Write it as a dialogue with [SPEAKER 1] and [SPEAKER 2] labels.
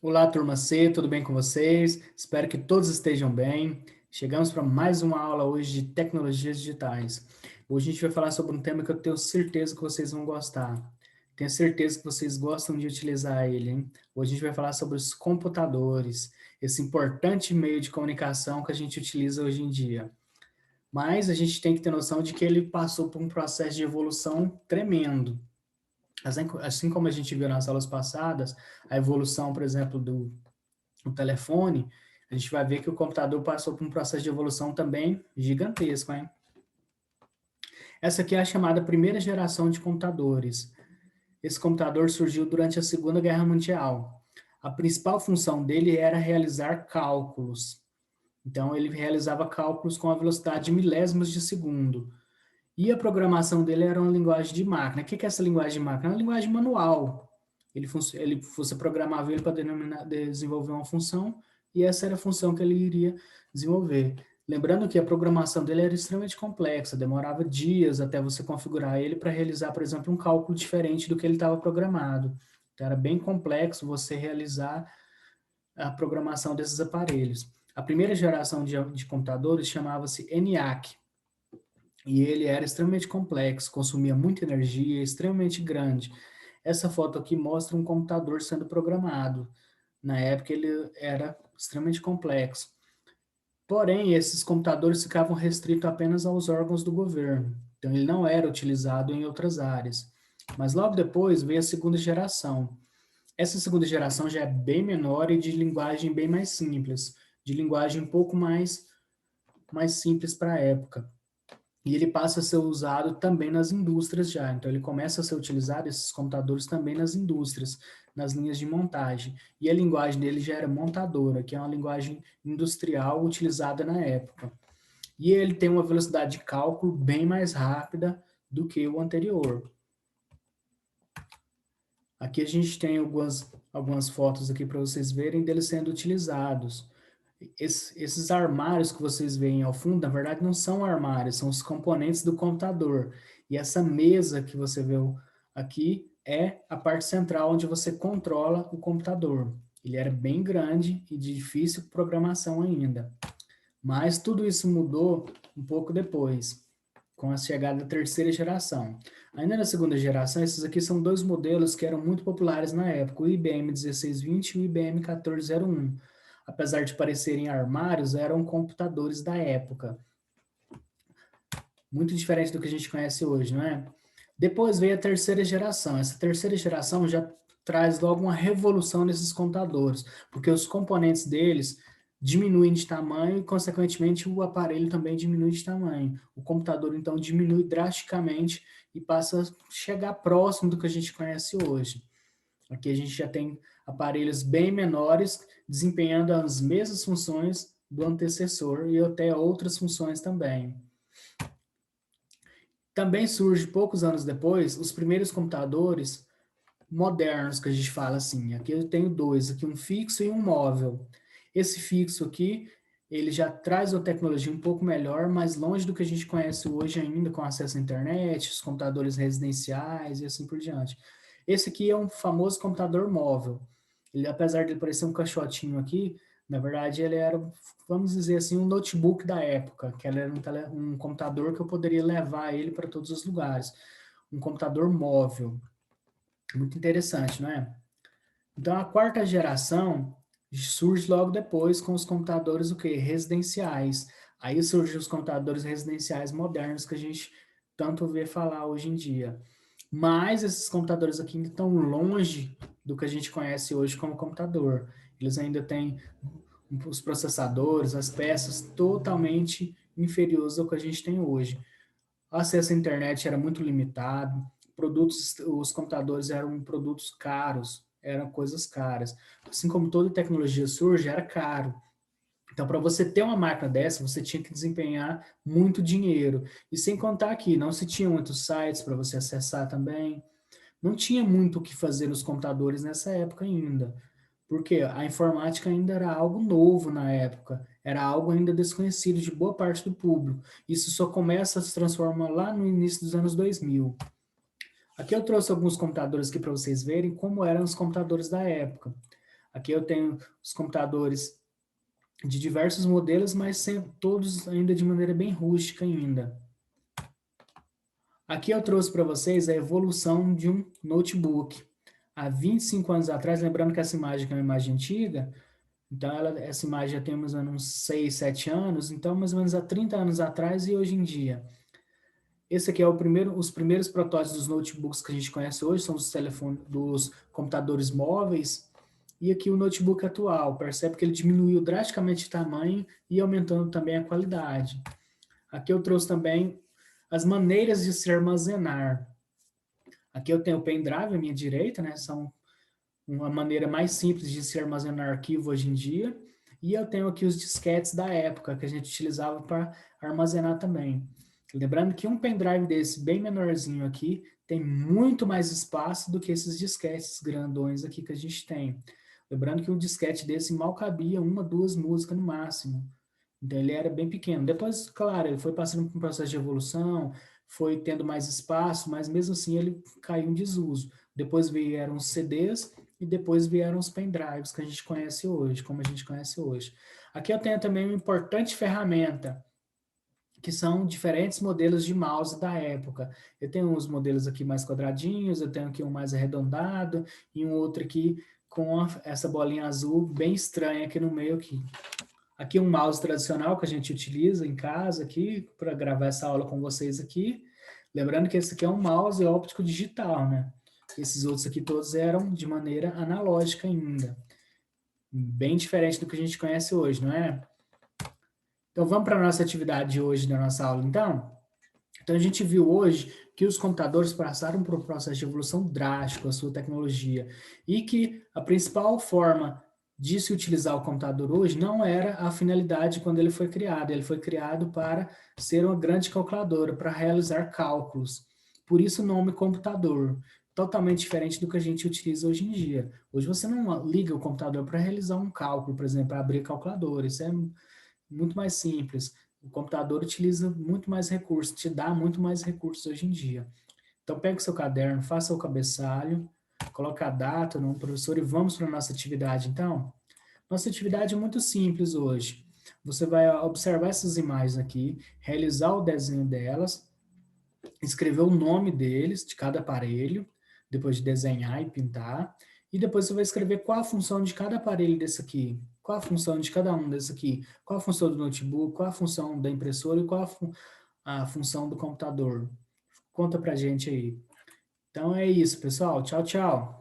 [SPEAKER 1] Olá, turma C, tudo bem com vocês? Espero que todos estejam bem. Chegamos para mais uma aula hoje de tecnologias digitais. Hoje a gente vai falar sobre um tema que eu tenho certeza que vocês vão gostar. Tenho certeza que vocês gostam de utilizar ele, hein? Hoje a gente vai falar sobre os computadores, esse importante meio de comunicação que a gente utiliza hoje em dia. Mas a gente tem que ter noção de que ele passou por um processo de evolução tremendo. Assim como a gente viu nas aulas passadas, a evolução, por exemplo, do telefone, a gente vai ver que o computador passou por um processo de evolução também gigantesco, hein? Essa aqui é a chamada primeira geração de computadores. Esse computador surgiu durante a Segunda Guerra Mundial. A principal função dele era realizar cálculos. Então, ele realizava cálculos com a velocidade de milésimos de segundo. E a programação dele era uma linguagem de máquina. O que é essa linguagem de máquina? É uma linguagem manual. Você programava ele para desenvolver uma função, e essa era a função que ele iria desenvolver. Lembrando que a programação dele era extremamente complexa, demorava dias até você configurar ele para realizar, por exemplo, um cálculo diferente do que ele estava programado. Então, era bem complexo você realizar a programação desses aparelhos. A primeira geração de computadores chamava-se ENIAC, e ele era extremamente complexo, consumia muita energia, extremamente grande. Essa foto aqui mostra um computador sendo programado. Na época ele era extremamente complexo. Porém, esses computadores ficavam restritos apenas aos órgãos do governo. Então ele não era utilizado em outras áreas. Mas logo depois veio a segunda geração. Essa segunda geração já é bem menor e de linguagem bem mais simples, de linguagem um pouco mais simples para a época. E ele passa a ser usado também nas indústrias já. Então, ele começa a ser utilizado, esses computadores, também nas indústrias, nas linhas de montagem. E a linguagem dele já era montadora, que é uma linguagem industrial utilizada na época. E ele tem uma velocidade de cálculo bem mais rápida do que o anterior. Aqui a gente tem algumas fotos aqui para vocês verem deles sendo utilizados. Esses armários que vocês veem ao fundo, na verdade, não são armários, são os componentes do computador. E essa mesa que você vê aqui é a parte central onde você controla o computador. Ele era bem grande e de difícil programação ainda. Mas tudo isso mudou um pouco depois, com a chegada da terceira geração. Ainda na segunda geração, esses aqui são dois modelos que eram muito populares na época, o IBM 1620 e o IBM 1401. Apesar de parecerem armários, eram computadores da época. Muito diferente do que a gente conhece hoje, não é? Depois veio a terceira geração. Essa terceira geração já traz logo uma revolução nesses computadores, porque os componentes deles diminuem de tamanho e, consequentemente, o aparelho também diminui de tamanho. O computador, então, diminui drasticamente e passa a chegar próximo do que a gente conhece hoje. Aqui a gente já tem aparelhos bem menores desempenhando as mesmas funções do antecessor e até outras funções também. Também surge, poucos anos depois, os primeiros computadores modernos, que a gente fala assim. Aqui eu tenho dois, aqui um fixo e um móvel. Esse fixo aqui, ele já traz uma tecnologia um pouco melhor, mais longe do que a gente conhece hoje ainda, com acesso à internet, os computadores residenciais e assim por diante. Esse aqui é um famoso computador móvel. Ele, apesar de ele parecer um caixotinho aqui, na verdade ele era, vamos dizer assim, um notebook da época, que era um computador que eu poderia levar ele para todos os lugares. Um computador móvel. Muito interessante, não é? Então, a quarta geração surge logo depois com os computadores o quê? Residenciais. Aí surgem os computadores residenciais modernos que a gente tanto vê falar hoje em dia. Mas esses computadores aqui ainda estão longe do que a gente conhece hoje como computador. Eles ainda têm os processadores, as peças totalmente inferiores ao que a gente tem hoje. O acesso à internet era muito limitado, os computadores eram produtos caros, eram coisas caras. Assim como toda tecnologia surge, era caro. Então, para você ter uma máquina dessa, você tinha que desempenhar muito dinheiro. E sem contar que não se tinha muitos sites para você acessar também. Não tinha muito o que fazer nos computadores nessa época ainda. Porque a informática ainda era algo novo na época, era algo ainda desconhecido de boa parte do público. Isso só começa a se transformar lá no início dos anos 2000. Aqui eu trouxe alguns computadores aqui para vocês verem como eram os computadores da época. Aqui eu tenho os computadores de diversos modelos, mas todos ainda de maneira bem rústica ainda. Aqui eu trouxe para vocês a evolução de um notebook. Há 25 anos atrás, lembrando que essa imagem é uma imagem antiga, então essa imagem já tem mais ou menos uns 6, 7 anos, então mais ou menos há 30 anos atrás e hoje em dia. Esse aqui é os primeiros protótipos dos notebooks que a gente conhece hoje, são os telefones, dos computadores móveis, e aqui o notebook atual, percebe que ele diminuiu drasticamente o tamanho e aumentando também a qualidade. Aqui eu trouxe também as maneiras de se armazenar. Aqui eu tenho o pendrive à minha direita, né? São uma maneira mais simples de se armazenar arquivo hoje em dia. E eu tenho aqui os disquetes da época, que a gente utilizava para armazenar também. Lembrando que um pendrive desse, bem menorzinho aqui, tem muito mais espaço do que esses disquetes grandões aqui que a gente tem. Lembrando que um disquete desse mal cabia uma, duas músicas no máximo. Então ele era bem pequeno. Depois, claro, ele foi passando por um processo de evolução, foi tendo mais espaço, mas mesmo assim ele caiu em desuso. Depois vieram os CDs e depois vieram os pendrives que a gente conhece hoje, como a gente conhece hoje. Aqui eu tenho também uma importante ferramenta, que são diferentes modelos de mouse da época. Eu tenho uns modelos aqui mais quadradinhos, eu tenho aqui um mais arredondado e um outro aqui com essa bolinha azul bem estranha aqui no meio aqui. Aqui um mouse tradicional que a gente utiliza em casa aqui para gravar essa aula com vocês aqui. Lembrando que esse aqui é um mouse óptico digital, né? Esses outros aqui todos eram de maneira analógica ainda. Bem diferente do que a gente conhece hoje, não é? Então vamos para a nossa atividade de hoje da nossa aula, então? Então a gente viu hoje que os computadores passaram por um processo de evolução drástico, a sua tecnologia, e que a principal forma de se utilizar o computador hoje não era a finalidade quando ele foi criado. Ele foi criado para ser uma grande calculadora, para realizar cálculos. Por isso o nome computador, totalmente diferente do que a gente utiliza hoje em dia. Hoje você não liga o computador para realizar um cálculo, por exemplo, para abrir calculadora. Isso é muito mais simples. O computador utiliza muito mais recursos, te dá muito mais recursos hoje em dia. Então, pega o seu caderno, faça o cabeçalho, coloque a data, o nome do professor e vamos para a nossa atividade, então? Nossa atividade é muito simples hoje. Você vai observar essas imagens aqui, realizar o desenho delas, escrever o nome deles, de cada aparelho, depois de desenhar e pintar, e depois você vai escrever qual a função de cada aparelho desse aqui, qual a função de cada um desse aqui, qual a função do notebook, qual a função da impressora e qual a função do computador. Conta pra gente aí. Então é isso, pessoal. Tchau, tchau.